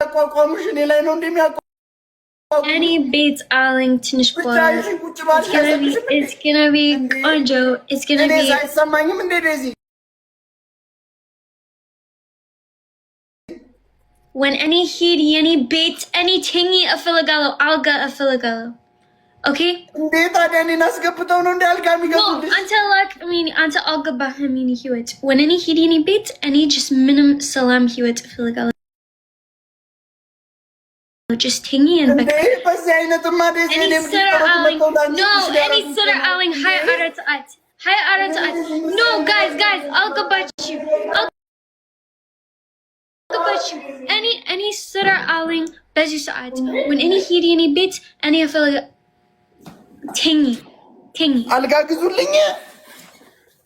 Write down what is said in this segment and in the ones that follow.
የሚያቋቋሙሽ እኔ ላይ ነው እንደሚያቋቋሙ እኔ ቤት አለኝ ትንሽ it's gonna be ቆንጆ it's gonna be አይሰማኝም እንዴ ዴዚ when any ሂድ የኔ ቤት anything እፈልጋለሁ አልጋ እፈልጋለሁ okay እንዴት ታዲያ እኔን አስገብተው ነው እንደ አልጋ የሚገቡልሽ አንተ ላክ አንተ አልገባህም የኔ ህይወት when any ሂድ የኔ ቤት እኔ just ምንም ሰላም ህይወት እፈልጋለሁ just hanging and back. Any sir Aling, hi Aratat. Hi Aratat. No guys, I'll go about you. I'll go about you. Any sir Aling, Bezu Saat. When any hidi any bit, any of a tingy.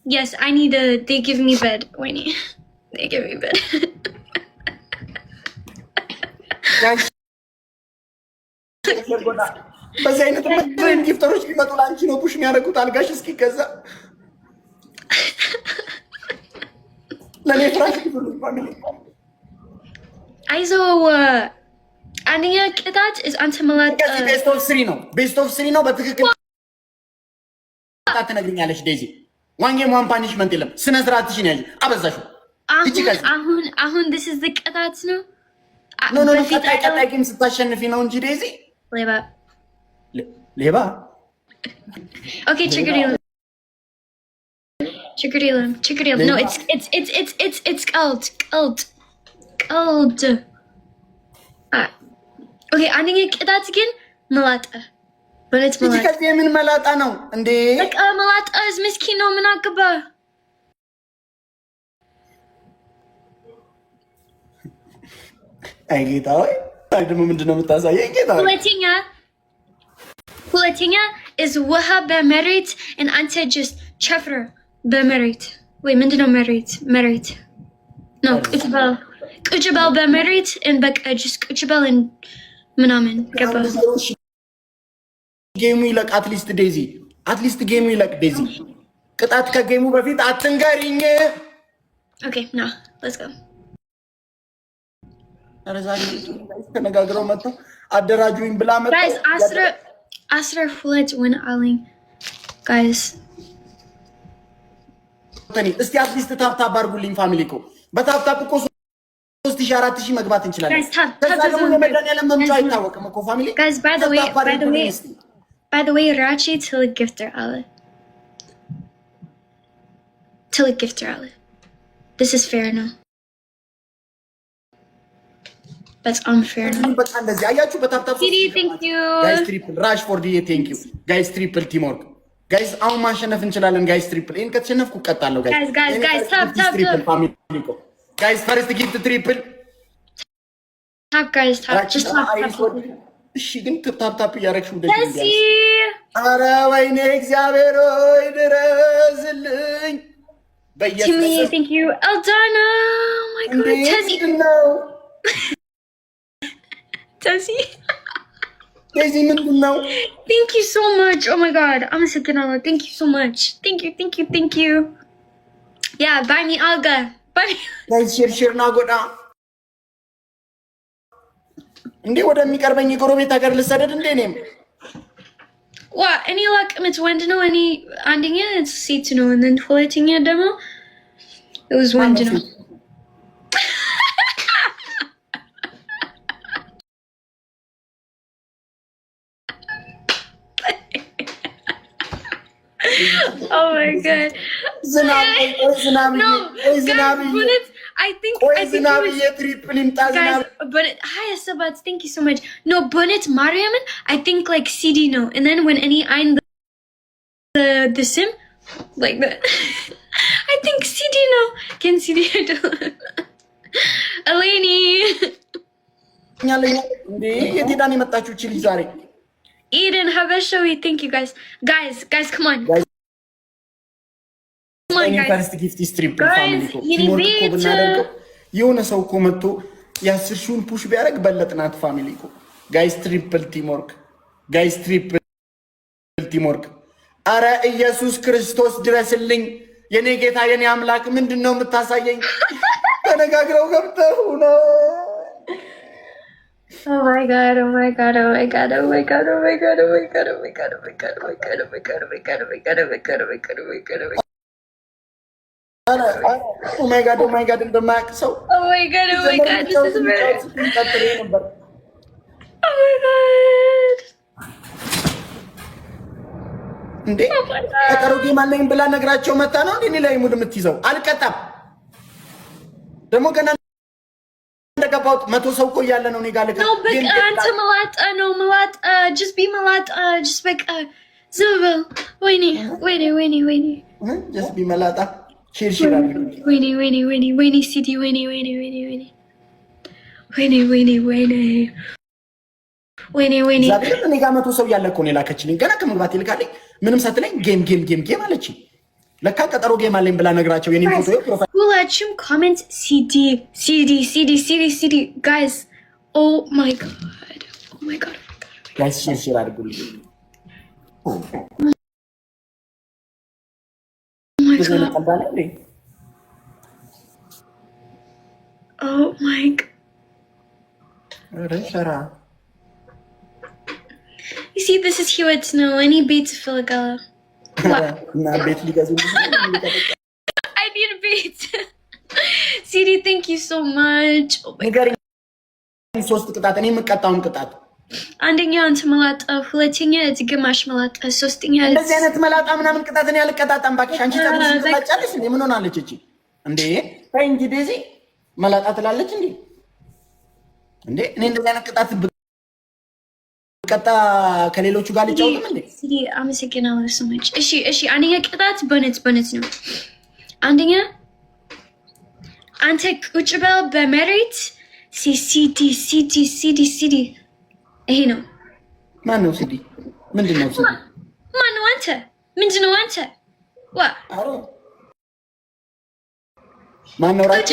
Yes, I need they give me bed, Winnie. They give me bed. በዚህ አይነት ምን ጊፍተሮች ሊመጡ ላንቺ ነው ፑሽ የሚያደርጉት አልጋሽ እስኪገዛ ለኔ ፍራሽ ይሁን ፋሚሊ አይዞ አንደኛ ቅጣት is አንተ መላጥ ቤስት ኦፍ 3 ነው በትክክል ታተነግኛለሽ ዴዚ ዋን ጌም ዋን ፓኒሽመንት የለም ስነ ስርዓትሽን ያዥ አበዛሽው አሁን this is the ቅጣት ነው ኖ ቀጣይ ጌም ስታሸንፊ ነው እንጂ ዴዚ ሌባ Okay, ችግር የለም no it's cold okay አንደኛ ቅጣት ግን መላጣ በለት መላጣ ከዚህ ምን መላጣ ነው እንዴ በቃ መላጣ ምስኪን ነው ምን አገባ አይ ጌታ ወይ ደግሞ ምንድነው የምታሳየኝ ጌታ ሁለተኛ is ውሃ በመሬት and አንተ just ቸፍር በመሬት ወይ ምንድነው መሬት no ቁጭ በል በመሬት and በቃ just ቁጭ በል ምናምን ገባ ጌሙ ይለቅ አትሊስት ጌሙ ይለቅ ዴዚ ቅጣት ከጌሙ በፊት አትንገሪኝ okay now let's go አረዛኝ ተነጋግረው መጥተው አደራጁኝ ብላ መጣ guys አስራ ሁለት ወን አለኝ guys ተኒ እስቲ አትሊስት ታፕታፕ አድርጉልኝ ፋሚሊ እኮ በታፕታፕ እኮ 3000 4000 መግባት እንችላለን ተዛለው የመዳን መምጫ አይታወቅም እኮ ፋሚሊ guys by the way ራቺ ትልቅ ጊፍተር አለ this is fair now That's unfair. በቃ እንደዚህ አያችሁ በታፕታፕ thank you guys triple rush for the thank you guys triple teamwork guys አሁን ማሸነፍ እንችላለን guys triple ይሄን ከተሸነፍኩ ቀጣለሁ guys tap guys first gift triple tap guys just tap እሺ ግን ታፕታፕ እያረግሽው ደስ አረ ወይኔ እግዚአብሔር ሆይ ድረስልኝ በየስ thank you Eldana oh my god Tezzy Daisy, thank you so much. Oh my god, I'm a second. Thank you so much. Thank you. Yeah, buy me alga. Bye. Guys, share na go down. Indi ወደሚቀርበኝ ጎረቤት ሀገር ልሰደድ እንዴ ነኝ? What? Any luck? It's when to know any ending it. It's see to know, and then ሁለተኛ ደግሞ it was when to know. Oh my god. I think but hi Sabat, thank you so much. No, Bonnet Mariaman, I think like CD no. And then when any I'm the sim like that. I think CD no. Can CD Eleni. Eden Habeshawi, thank you guys. Guys, come on. Come on, guys. First gift is triple family. የሆነ ሰው እኮ መጥቶ ያስርሹን ፑሽ ቢያደርግ በለጥናት ፋሚሊ እኮ ጋይስ ትሪፕል ቲምወርክ አረ ኢየሱስ ክርስቶስ ድረስልኝ የኔ ጌታ የኔ አምላክ ምንድነው የምታሳየኝ ተነጋግረው ገብተው ነው Oh my god, oh my god, oh my god, oh my god, oh my god, oh my god, oh my god, oh my god, oh my god, oh my god, oh my god, oh my god, oh my god, oh my god, oh my god, oh my god. Oh my god, oh my god, እንደማያውቅ ሰው Oh my god, oh my god, this is very... Oh my god. እንዴ ቀጠሮ ጌም አለኝ ብላ ነግራቸው መጣ ነው እንዴ ላይ ሙድ የምትይዘው? አልቀጣም ደግሞ ገና እንደገባሁት 100 ሰው እኮ እያለ ነው እኔ ጋር ለቀ ነው በቃ አንተ መላጣ ነው መላጣ just be መላጣ just በቃ ዝም በል ወይኔ ወይኔ ወይኔ ወይኔ just be መላጣ ሼር ወይኔ ወይኔ ወይኔ ወይኔ ሲዲ ወይኔ ወይኔ ወይኔ ወይኔ ወይኔ ወይኔ ወይኔ ወይኔ ወይኔ ዛሬ እኔ ጋር 100 ሰው እያለ እኮ ነው ላከችልኝ ገና ከመግባት ይልካለኝ ምንም ሳትለኝ ጌም ጌም ጌም ጌም አለችኝ ለካ ቀጠሮ ጌም አለኝ ብላ ነግራቸው የኔ ፎቶ ፕሮፋይል ሁላችሁም ኮሜንት ሲዲ ሲዲ ሲዲ ሲዲ ሲዲ ጋይስ ኦ ማይ ጋድ ኦ ማይ ጋድ ጋይስ ሼር አድርጉልኝ ኦ ማይ ጋድ ኦ ማይ ረሸራ You see, this is ህይወት ነው እኔ ቤት ፍለጋለሁ እና ቤት ሊገዙ I need a ቤት ሲዲ thank you so much ንገሪኝ ሶስት ቅጣት እኔ የምቀጣውን ቅጣት አንደኛ አንተ መላጣ ሁለተኛ ግማሽ መላጣ ሶስተኛ እንደዚህ አይነት መላጣ ምናምን ቅጣት እኔ አልቀጣጣም ባክሽ አንቺ ታጫለሽ እንዴ ምን ሆናለች እቺ እንዴ ታይ እንጂ ዴዚ መላጣ ትላለች እንዴ እንዴ እኔ እንደዚህ አይነት ቅጣት ቀጣ ከሌሎቹ ጋር ልጫወትም እንዴ ሲዲ አመሰግናለሁ so much እሺ እሺ አንደኛ ቅጣት በነት ነው አንደኛ አንተ ቁጭ በል በመሬት ሲዲ ሲዲ ሲዲ ሲዲ ይሄ ነው ማን ነው ሲዲ ምንድነው ሲዲ ማን ነው አንተ ምንድነው አንተ ዋ ማን ነው ራጭ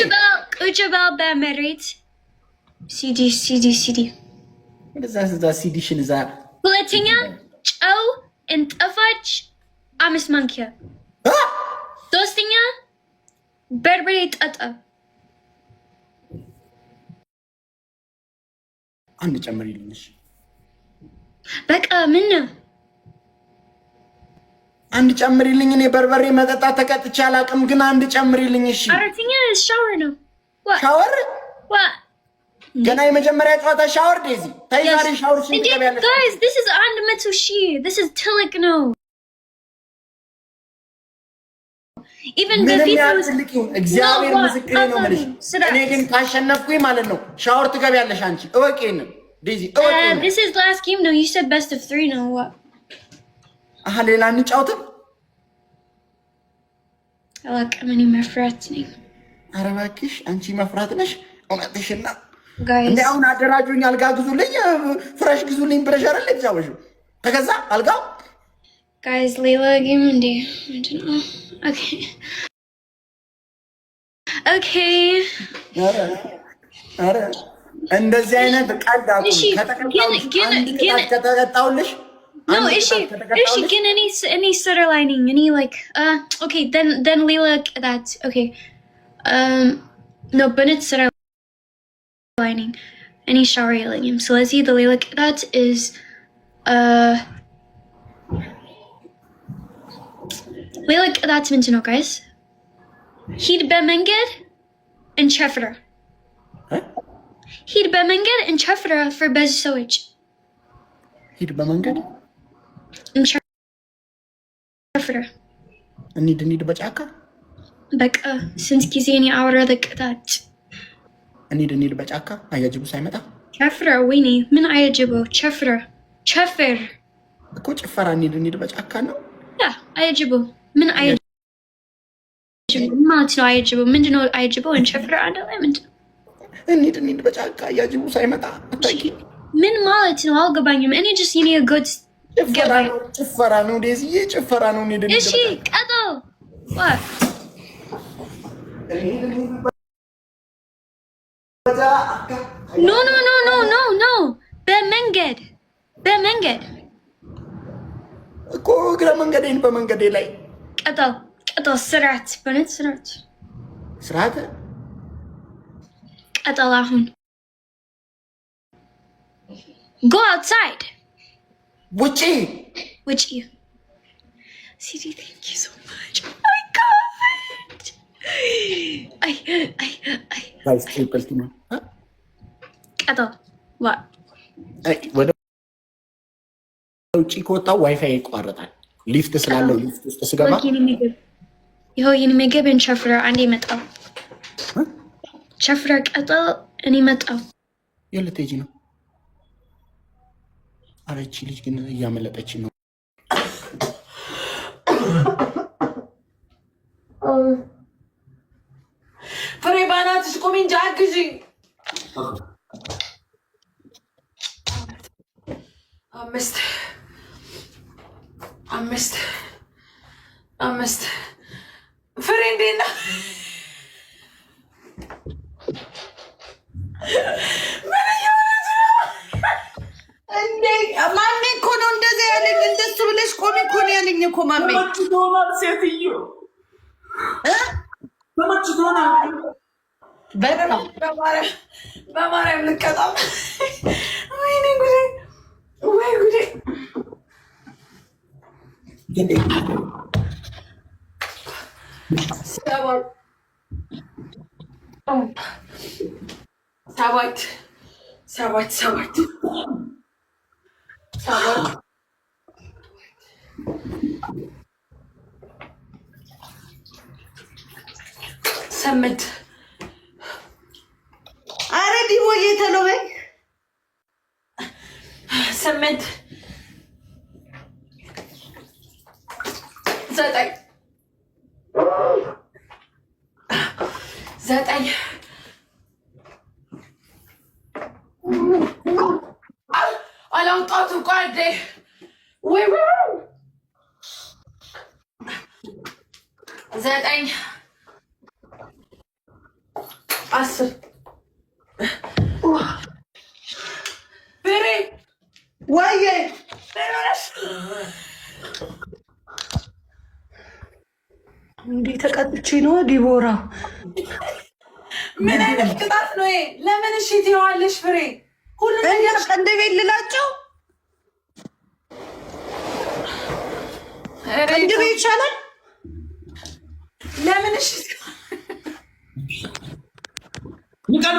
ቁጭ በል በመሬት ሲዲ ሲዲ ሲዲ እዛ ሲዲሽን እዛ ሁለተኛ ጨው እንጠፋች 5 ማንኪያ ሶስተኛ በርበሬ ጠጣ አንድ ጨምሪልኝ በቃ ምን አንድ ጨምሪልኝ እኔ በርበሬ መጠጣት ተቀጥቼ አላውቅም ግን አንድ ጨምሪልኝ እሺ አራተኛ ሻወር ነው ሻወር ገና የመጀመሪያ ጨዋታ ሻወር ዴዚ ታይዛሪ ሻወር ሲገበያለሽ guys this is on the metal sheet this is ትልቅ ነው even በፊት እግዚአብሔር ምስክሬ ነው ማለት እኔ ግን ካሸነፍኩኝ ማለት ነው ሻወር ትገበያለሽ አንቺ እወቂኝ ዴዚ እወቂኝ this is last game no you said best of 3 no what ሌላ እንጫወትም አላውቅም እኔ መፍራት ነኝ ኧረ እባክሽ አንቺ መፍራት ነሽ እውነትሽና guys እንዴ አሁን አደራጁኝ አልጋ ግዙልኝ ፍሬሽ ግዙልኝ ብለሽ አይደል ልትጫወሹ ተገዛ አልጋው guys ሌላ ጌም እንዴ ምንድነው okay ኧረ እንደዚህ አይነት ቀልድ አቁም ከተቀጣውልሽ no እሺ ግን እኔ ስራ ላይ ነኝ እኔ like okay then ሌላ ቅጣት okay no በነት ስራ ላይ ነኝ እኔ ሻወር የለኝም ስለዚህ ሌላ ቅጣት is ሌላ ቅጣት ምንድን ነው guys ሂድ በመንገድ እንጨፍር ሂድ በመንገድ እንጨፍር for ብዙ ሰዎች ሂድ በመንገድ እንጨፍር እንሂድ በጫካ በቃ ስንት ጊዜ እኔ አወራ ቅጣት እንሂድ በጫካ አያጅቡ ሳይመጣ ጨፍር ወይኔ ምን አያጅበው ጨፍር እኮ ጭፈራ እንሂድ በጫካ ነው ያ አያጅበው ምን አያጅበው ማለት ነው አያጅበው ምንድነው አያጅበው እንጨፍር አንድ ላይ ምንድነው እንሂድ በጫካ አያጅቡ ሳይመጣ አታቂ ምን ማለት ነው አልገባኝም እኔ just you need a good ጭፈራ ነው ዴዚዬ ጭፈራ ነው እንሂድ እሺ ቀጠው what no በመንገድ እኮ እግረ መንገዴን በመንገዴ ላይ ቀጠው ስርዓት በነት ስርዓት ቀጠው አሁን Go outside. ውጪ Which you? CD, thank you so much. Oh my god. I. ጋይስ ትሪፕል ቲም Kato. What? ወደ ውጪ ከወጣው ዋይፋይ ይቋረጣል። ሊፍት ስላለው ሊፍት ውስጥ ስገባ ይኸው የኔ ምግብ እንቸፍረ አንዴ መጣው ቸፍረ ቀጠል እኔ መጣው የለት ሂጂ ነው። ኧረ ይህቺ ልጅ ግን እያመለጠች ነው። ፍሬ ባናትሽ ቁሚ እንጂ አግዢኝ። አምስት ፍሬ እንዴት ነው? ምን እየሆነች ነው እንዴ? ማሜ እኮ ነው እንደዚያ ያለኝ። እንደሱ ብለሽ ቆሚ እኮ ነው ያለኝ እኮ ማሜ። ተመችቶናል ሴትዮ ተመችቶናል። በማርያም ልቀጣም። ወይኔ ጉዴ ወይ ጉዴ። ሰባት ስምንት አረ ዲቦዬ ተሎ በይ። ስምንት ዘጠኝ አላውጣትም እኮ አንዴ ወይ ዘጠኝ 10 ፍሬ ወይዬ እንዴ ተቀጥቼ ነው ዲቦራ። ምን አይነት ቅጣት ነው ይሄ? ለምን እሺ ትይዋለሽ ፍሬ? ሁሉ ነገር ቀንደቤ ልላቸው ቀንደቤ ይቻላል። ለምን እሺ ንቀሉ